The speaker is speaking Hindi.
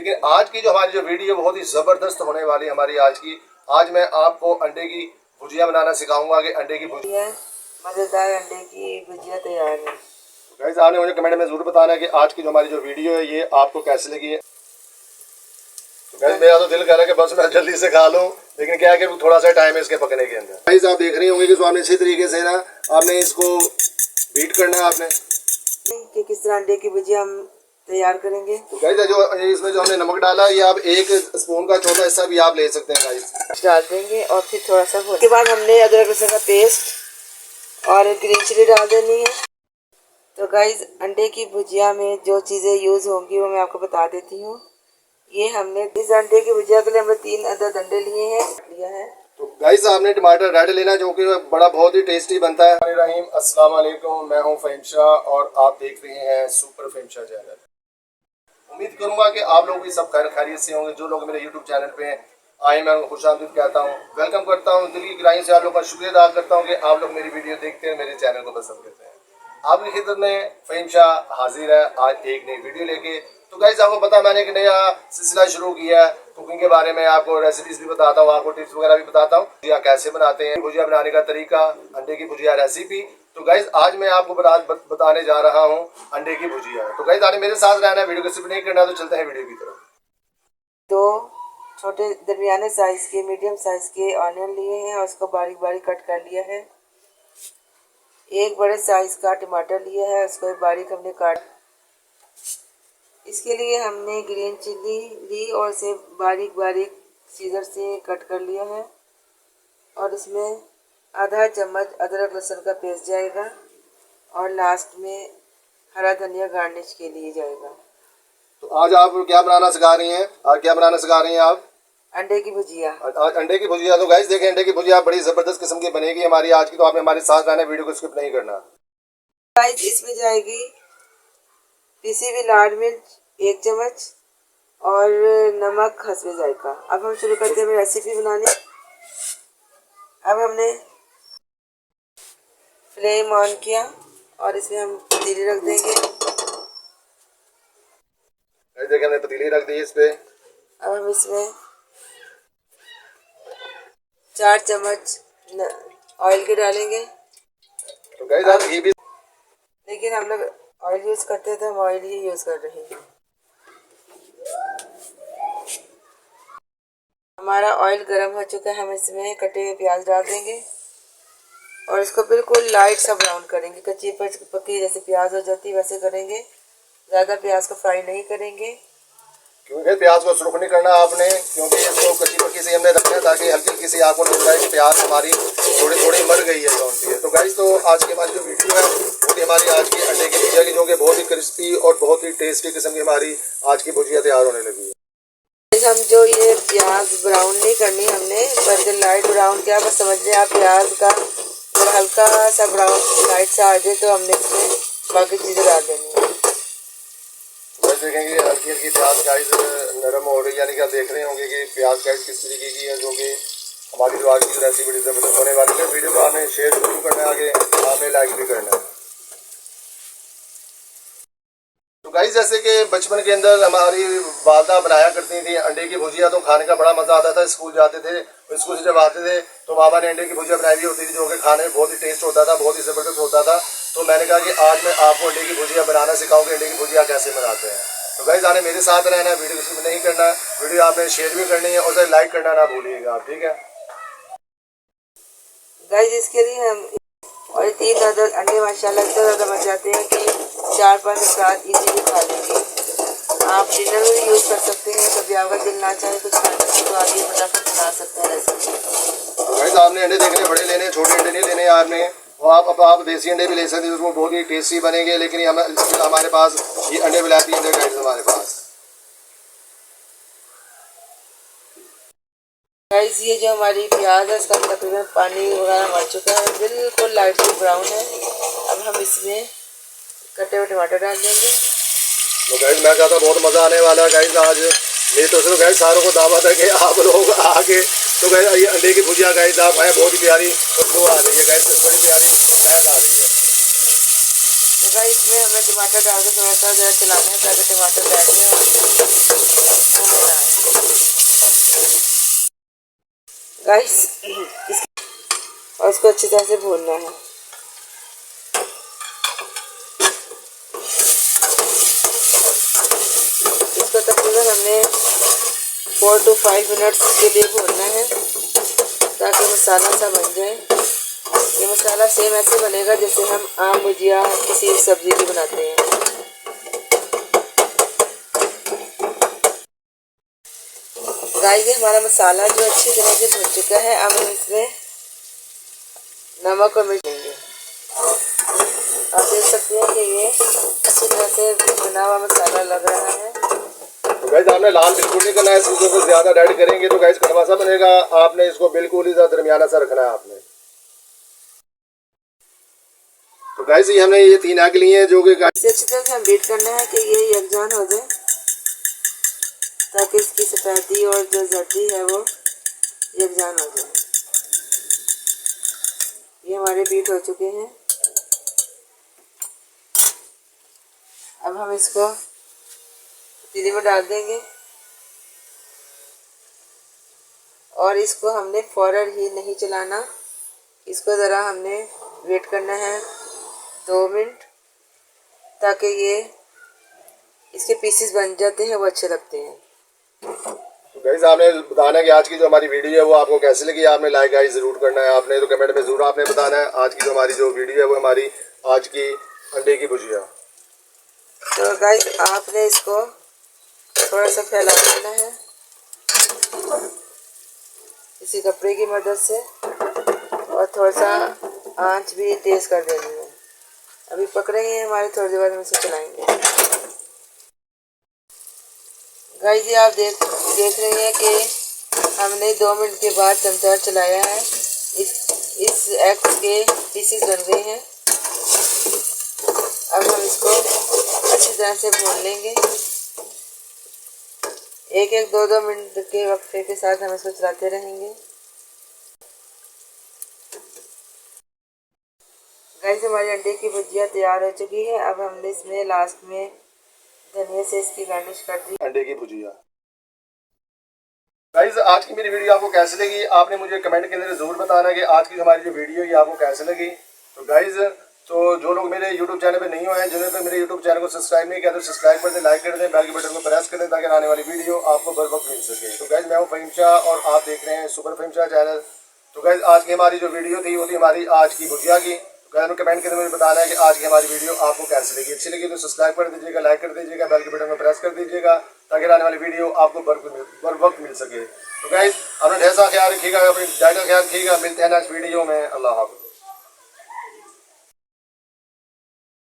लेकिन आज की जो हमारी जो वीडियो बहुत ही ज़बरदस्त होने वाली है हमारी आज की। आज मैं आपको अंडे की भुजिया बनाना सिखाऊंगा कि अंडे की भुजिया, मज़ेदार अंडे की भुजिया तैयार है। गाइस आपने मुझे कमेंट में ज़रूर बताना है कि आज की जो हमारी जो वीडियो है ये आपको कैसी लगी है। तो गाइस मेरा तो दिल कर रहा है कि बस मैं जल्दी से खा लूँ, लेकिन क्या है कि थोड़ा सा टाइम है इसके पकने के अंदर। गाइस आप देख रहे होंगे कि आपने अच्छी तरीके से ना आपने इसको बीट करना है आपने कि किस तरह अंडे की भुजिया हम तैयार करेंगे। तो गाइस जो इसमें जो हमने नमक डाला ये आप 1 स्पून का चौथा हिस्सा भी आप ले सकते हैं गाइस। डाल देंगे और फिर थोड़ा सा उसके बाद हमने अदरक लहसुन का पेस्ट और ग्रीन चिली डाल देनी है। तो गाइस अंडे की भुजिया में जो चीज़ें यूज़ होंगी वो मैं आपको बता देती हूँ। ये हमने इस अंडे की भुजिया के लिए हमने 3 अदद अंडे लिया है। तो गाइस आपने टमाटर रेड लेना जो कि बड़ा बहुत ही टेस्टी बनता है। रहीम अस्सलाम वालेकुम, मैं हूं फ़हीम शाह और आप देख रहे हैं सुपर फ़हीम शाह चैनल। उम्मीद करूंगा कि आप लोग भी सब खैरियत से होंगे। जो लोग मेरे यूट्यूब चैनल पे आए मैं उनको खुशामदीद कहता हूँ, वेलकम करता हूँ। दिल की गहराई से आप लोग का शुक्रिया अदा करता हूँ कि आप लोग मेरी वीडियो देखते हैं, मेरे चैनल को पसंद करते हैं। आपकी खिदमत में फ़हीम शाह हाजिर है आज एक नई वीडियो लेके। तो गाइस आपको पता मैंने एक नया सिलसिला शुरू किया है कुकिंग के बारे में। आपको रेसिपीज भी बताता हूँ, आपको टिप्स वगैरह भी बताता हूँ भुजिया कैसे बनाते हैं, भुजिया बनाने का तरीका, अंडे की भुजिया रेसिपी। तो गाइस आज मैं आपको बताने जा रहा हूँ अंडे की भुजिया। तो गाइस आज मेरे साथ रहना है, वीडियो को स्किप नहीं करना। तो चलते हैं वीडियो की तरफ। 2 छोटे दरमियाने साइज के मीडियम साइज के ऑनियन लिए हैं और उसको बारीक बारीक कट कर लिया है। 1 बड़े साइज का टमाटर लिया है, उसको बारीक हमने काट। इसके लिए हमने ग्रीन चिल्ली ली और इसे बारीक बारीक सीजर से कट कर लिया है और इसमें आधा चम्मच अदरक लहसुन का पेस्ट जाएगा और लास्ट में हरा धनिया गार्निश के लिए जाएगा। तो आज आप क्या बनाना सिखा रही हैं? आज क्या बनाना सिखा रही हैं आप? अंडे की भुजिया। आज अंडे की भुजिया। तो गाइस देखें अंडे की भुजिया बड़ी ज़बरदस्त किस्म की बनेगी हमारी आज की। तो आपने हमारे साथ रहना, वीडियो को स्किप नहीं करना। गाइस इसमें जाएगी पिसी हुई लाल मिर्च 1 चम्मच और नमक हस्बे जायका। अब हम शुरू करते हैं रेसिपी बनाने। अब हमने फ्लेम ऑन किया और इसमें हम पतीली रख देंगे। देखिए हमने पतीली रख दी इस पे। अब हम इसमें 4 चम्मच ऑयल के डालेंगे। तो गाइस आप घी भी, लेकिन हम लोग ऑयल यूज़ करते हैं तो हम ऑयल ही यूज़ कर रहे हैं। हमारा ऑयल गर्म हो चुका है, हम इसमें कटे हुए प्याज डाल देंगे और इसको बिल्कुल लाइट सा ब्राउन करेंगे। कच्ची पक्की जैसे प्याज हो जाती है वैसे करेंगे, ज़्यादा प्याज को फ्राई नहीं करेंगे क्योंकि प्याज को सुर्ख नहीं करना आपने, क्योंकि इसको कच्ची पक्की से हमने रखना है ताकि हल्की हल्की सी आपको लग जाए कि प्याज हमारी थोड़ी थोड़ी मर गई है कौन सी है। तो गाइस तो आज की हमारी जो वीडियो है वो हमारी आज की अंडे की भुजिया की, जो कि बहुत ही क्रिस्पी और बहुत ही टेस्टी किस्म की हमारी आज की भुजिया तैयार होने लगी है। हम जो ये प्याज ब्राउन नहीं करनी हमने, बस लाइट ब्राउन किया, बस समझ लें आप प्याज का जब हल्का सा ब्राउन लाइट सा आ जाए तो हमने इसमें बाकी चीज़ें डाल देनी है। बस देखेंगे हल्की हल्की प्याज गाइस नरम हो रही है, यानी कि आप देख रहे होंगे कि प्याज गाइस किस तरीके की है, जो कि हमारी जो आज की रेसिपी बड़ी ज़बरदस्त होने वाली है। वीडियो को आपने शेयर जरूर करना है, आगे आपने लाइक भी करना है। तो गाइस जैसे कि बचपन के अंदर हमारी वालदा बनाया करती थी अंडे की भुजिया, तो खाने का बड़ा मज़ा आता था। स्कूल जाते थे, स्कूल से जब आते थे तो मामा ने अंडे की भुजिया बनाई हुई होती थी, जो कि खाने में बहुत ही टेस्ट होता था, बहुत ही ज़बरदस्त होता था। तो मैंने कहा कि आज मैं आपको अंडे की भुजिया बनाना सिखाऊँ कि अंडे की भुजिया कैसे बनाते हैं। तो गाइस आने मेरे साथ रहना है, वीडियो किसी में नहीं करना, वीडियो आपने शेयर भी करनी है और उसे लाइक करना ना भूलिएगा आप, ठीक है गाइस। इसके लिए हम और 3 अदद अंडे माशाल्लाह इतना ज़्यादा बन जाते हैं कि 4-5 साथ इजीली खा लेंगे। आप डिनर में भी यूज़ कर सकते हैं, कभी आपका दिल ना चाहे कुछ खाने से तो आप ये फटाफट बना सकते हैं रेसिपी। तो गाइस आपने अंडे देखने बड़े लेने, छोटे अंडे नहीं लेने आपने। और आप देसी अंडे भी ले सकते हैं, उसको बहुत ही टेस्टी बनेंगे। लेकिन हमारे पास ये अंडे विलायती अंडे गाइस हमारे पास। गाइस ये जो हमारी प्याज है इसका तकरीबन पानी वगैरह मर चुका है, बिल्कुल लाइट ब्राउन है। अब हम इसमें कटे हुए टमाटर डाल देंगे। तो गाइस मैं चाहता हूँ बहुत मज़ा आने वाला है गाइस आज। मेरी तरफ से गाइस सारों को दावत है कि आप लोग आके तो गाइस ये अंडे की भुजिया गाइस आप आए, बहुत ही प्यारी खुशबू आ रही है गाइस, बड़ी प्यारी महक आ रही है। तो गाइस इसमें हमें टमाटर डाल के थोड़ा सा ज़रा चलाना है ताकि टमाटर बैठ जाए गाइस और इसको अच्छी तरह से भूनना है। इसको तकरीबन हमने 4 to 5 मिनट्स के लिए भूनना है ताकि मसाला सा बन जाए। ये मसाला सेम ऐसे बनेगा जैसे हम आम भुजिया किसी सब्जी की बनाते हैं। गाइस ये हमारा मसाला जो अच्छी तरह से भुन चुका है। अब हम इसमें नमक और मिर्च देंगे। आप देख सकते हैं कि ये अच्छी तरह से भुना हुआ मसाला लग रहा है। तो गाइस आपने लाल बिल्कुल नहीं करना है, इसको कुछ ज़्यादा रेड करेंगे तो गाइस कड़वा सा बनेगा। आपने इसको बिल्कुल ही दरमियाना सा रखना है आपने। तो गाइस ये हमने ये 3 एग लिए हैं जो कि इसे अच्छी तरह से हम बीट करना है कि ये यकजान हो जाए ताकि इसकी सफ़ेदी और जो जर्दी है वो यकजान हो जाए। ये हमारे बीट हो चुके हैं। अब हम इसको पतीले में डाल देंगे और इसको हमने फ़ौरन ही नहीं चलाना। इसको ज़रा हमने वेट करना है 2 मिनट ताकि ये इसके पीसेस बन जाते हैं वो अच्छे लगते हैं। तो गाइस आपने बताना है कि आज की जो हमारी वीडियो है वो आपको कैसी लगी। आपने लाइक गाइस ज़रूर करना है, आपने तो कमेंट में ज़रूर आपने बताना है। आज की जो हमारी जो वीडियो है वो हमारी आज की अंडे की भुजिया। तो गाइस आपने इसको थोड़ा सा फैला देना है इसी कपड़े की मदद से और थोड़ा सा आंच भी तेज़ कर देनी है। अभी पक रही है हमारे, थोड़ी देर बाद हम इसे चलाएंगे। गाइस ये आप देख रहे हैं कि हमने 2 मिनट के बाद चमचा चलाया है। इस एग के पीसेस बन गए हैं। अब हम इसको अच्छी तरह से भून लेंगे। 1-1, 2-2 मिनट के वक्फे के साथ हम इसको चलाते रहेंगे। गाइस हमारी अंडे की भुजिया तैयार हो चुकी है। अब हमने इसमें लास्ट में धनिया से इसकी गार्निश कर दी अंडे की भुजिया। गाइस आज की मेरी वीडियो आपको कैसी लगी आपने मुझे कमेंट के अंदर ज़रूर बताना है कि आज की हमारी जो वीडियो है आपको कैसी लगी। तो गाइस तो जो लोग मेरे YouTube चैनल पे नहीं हुए हैं, जिन्होंने तो मेरे YouTube चैनल को सब्सक्राइब नहीं किया तो सब्सक्राइब कर दें, लाइक कर दें, बेल के बटन को प्रेस कर दें ताकि आने वाली वीडियो आपको बर वक्त मिल सके। तो गाइस मैं हूँ फ़हीम शाह और आप देख रहे हैं सुपर फ़हीम शाह चैनल। तो गाइस आज की हमारी जो वीडियो थी वो थी हमारी आज की भुजिया की। गाइस कमेंट के अंदर मुझे बताना है कि आज की हमारी वीडियो आपको कैसी लगी। अच्छी लगी तो सब्सक्राइब कर दीजिएगा, लाइक कर दीजिएगा, बेल के बटन को प्रेस कर दीजिएगा ताकि आने वाली वीडियो आपको बर वक्त मिल सके। तो गाइस अपना ढेर सारा ख्याल रखिएगा, अपनी डाइट का ख्याल रखिएगा। मिलते हैं नेक्स्ट वीडियो में। अल्लाह हाफ़िज़।